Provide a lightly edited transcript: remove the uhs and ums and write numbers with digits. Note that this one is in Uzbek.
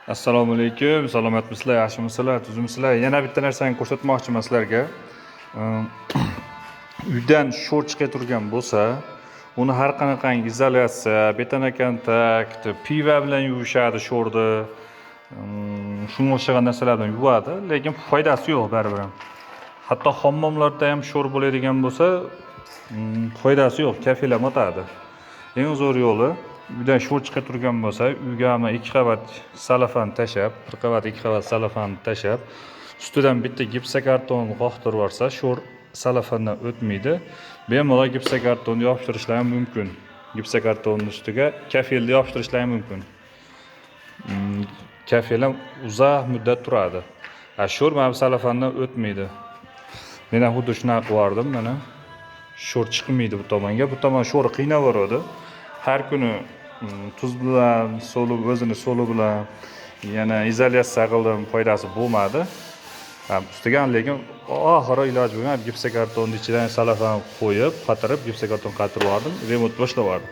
Assalomu alaykum, salomatmisizlar, yaxshimisizlar, tuzimsizlar? Yana bitta narsani ko'rsatmoqchiman sizlarga. Uydan sho'r chiqib turgan bo'lsa, uni har qanaqangi izolyatsiya, beton kontakt, piva bilan yuvishadi sho'rni. Shunga o'xshagan narsalar bilan yuvadi, lekin foydasi yo'q baribir ham. Hatto hammomlarda ham sho'r bo'ladigan bo'lsa, foydasi yo'q, kafillar o'tadi. Eng zo'r yo'li uydan sho'r chiqib turgan bo'lsa, uyga ham 2 qavat salafan tashab, 1 qavat 2 qavat salafan tashab, ustidan bitta gipsokarton qoqtirib yuborsa, sho'r salafandan o'tmaydi. Bemalol gipsokartonni yopishtirishlar ham mumkin. Gipsokartonning ustiga kafilni yopishtirishlar ham mumkin. Kafil ham uzoq muddat turadi. Sho'r mana bu salafandan o'tmaydi. Men ham xuddi shunaqa qilib mana sho'r chiqmaydi bu tomonga. Bu tomon sho'r qiynaveradi. Har kuni tuz bilan, o'zini soli bilan yana izolyatsiya qildim, foydasi bo'lmadi. Ustiga lekin oxiri iloj bo'lgan gipsokartonni ichidan salafan qo'yib, qatirib, gipsokarton qatirib yubordim, remont boshlab yubordim.